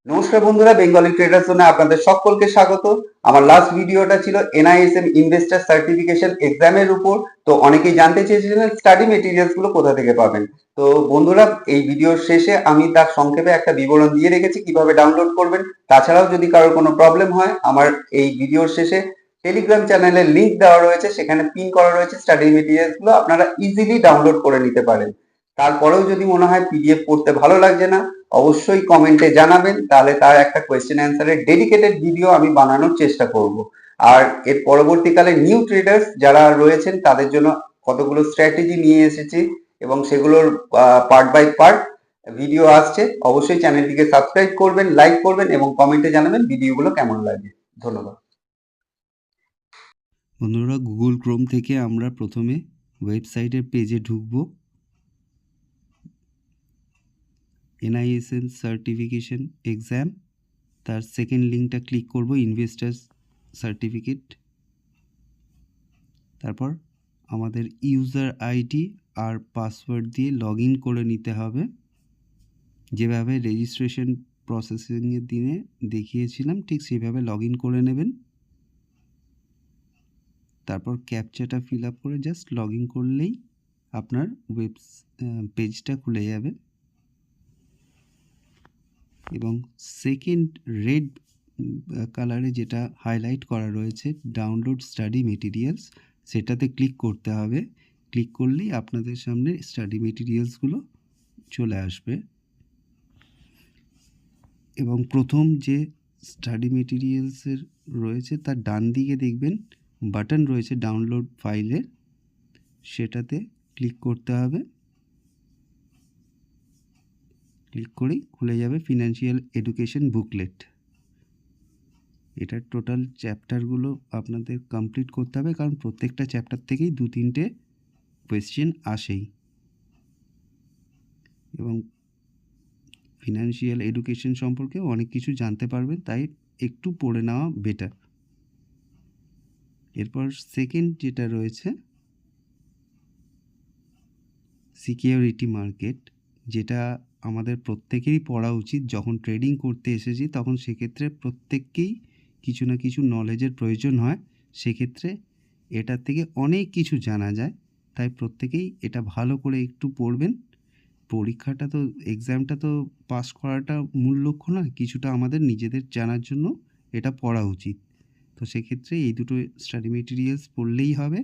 নমস্কার বন্ধুরা, Bengali tedder জোনে আপনাদের সকলকে স্বাগত। আমার লাস্ট ভিডিওটা ছিল এনআইএসএম ইনভেস্টার সার্টিফিকেশন এক্সামের উপর। তো অনেকেই জানতে চেয়েছিলেন স্টাডি মেটেরিয়ালস গুলো কোথা থেকে পাবেন। তো বন্ধুরা, এই ভিডিওর শেষে আমি তার সংক্ষেপে একটা বিবরণ দিয়ে রেখেছি কিভাবে ডাউনলোড করবেন। তাছাড়াও যদি কারোর কোনো প্রবলেম হয়, আমার এই ভিডিওর শেষে টেলিগ্রাম চ্যানেলের লিংক দেওয়া রয়েছে, সেখানে পিন করা রয়েছে স্টাডি মেটেরিয়ালস গুলো, আপনারা ইজিলি ডাউনলোড করে নিতে পারেন। তারপরেও যদি মনে হয় পিডিএফ পড়তে ভালো লাগছে না, অবশ্যই কমেন্টে জানাবেন, তাহলে তার একটা কোয়েশ্চেন অ্যান্সারের ডেডিকেটেড ভিডিও আমি বানানোর চেষ্টা করব। আর এর পরবর্তীকালে নিউ ট্রেডার্স যারা রয়েছেন তাদের জন্য কতগুলো স্ট্র্যাটেজি নিয়ে এসেছি এবং সেগুলোর পার্ট বাই পার্ট ভিডিও আসছে। অবশ্যই চ্যানেলটিকে সাবস্ক্রাইব করবেন, লাইক করবেন এবং কমেন্টে জানাবেন ভিডিওগুলো কেমন লাগে। ধন্যবাদ বন্ধুরা, গুগল ক্রোম থেকে আমরা প্রথমে ওয়েবসাইটের পেজে ঢুকব। এনআইএসএম সার্টিফিকেশন এক্সাম, তার সেকেন্ড লিঙ্কটা ক্লিক করব, ইনভেস্টার্স সার্টিফিকেট। তারপর আমাদের ইউজার আইডি আর পাসওয়ার্ড দিয়ে লগ ইন করে নিতে হবে, যেভাবে রেজিস্ট্রেশন প্রসেসিংয়ের দিনে দেখিয়েছিলাম ঠিক সেইভাবে লগ ইন করে নেবেন। তারপর ক্যাপচাটা ফিল আপ করে জাস্ট লগ ইন করলেই আপনার পেজটা খুলে যাবে এবং সেকেন্ড রেড কালারে যেটা হাইলাইট করা রয়েছে ডাউনলোড স্টাডি মেটেরিয়ালস, সেটাতে ক্লিক করতে হবে। ক্লিক করলেই আপনাদের সামনে স্টাডি মেটেরিয়ালসগুলো চলে আসবে এবং প্রথম যে স্টাডি মেটেরিয়ালসের রয়েছে তার ডান দিকে দেখবেন বাটন রয়েছে ডাউনলোড ফাইলের, সেটাতে ক্লিক করতে হবে। ক্লিক করেই খুলে যাবে ফিনান্সিয়াল এডুকেশন বুকলেট। এটার টোটাল চ্যাপ্টারগুলো আপনাদের কমপ্লিট করতে হবে, কারণ প্রত্যেকটা চ্যাপ্টার থেকেই 2-3টে কোয়েশ্চেন আসেই এবং ফিনান্সিয়াল এডুকেশন সম্পর্কে অনেক কিছু জানতে পারবেন, তাই একটু পড়ে নেওয়া বেটার। এরপর সেকেন্ড যেটা রয়েছে সিকিউরিটি মার্কেট, যেটা আমাদের প্রত্যেকেরই পড়া উচিত। যখন ট্রেডিং করতে এসেছি তখন সেক্ষেত্রে প্রত্যেককেই কিছু না কিছু নলেজের প্রয়োজন হয়, সেক্ষেত্রে এটার থেকে অনেক কিছু জানা যায়, তাই প্রত্যেকেই এটা ভালো করে একটু পড়বেন। পরীক্ষাটা তো, এক্সামটা তো পাস করাটা মূল লক্ষ্য নয়, কিছুটা আমাদের নিজেদের জানার জন্য এটা পড়া উচিত। তো সেক্ষেত্রে এই দুটো স্টাডি মেটেরিয়ালস পড়লেই হবে।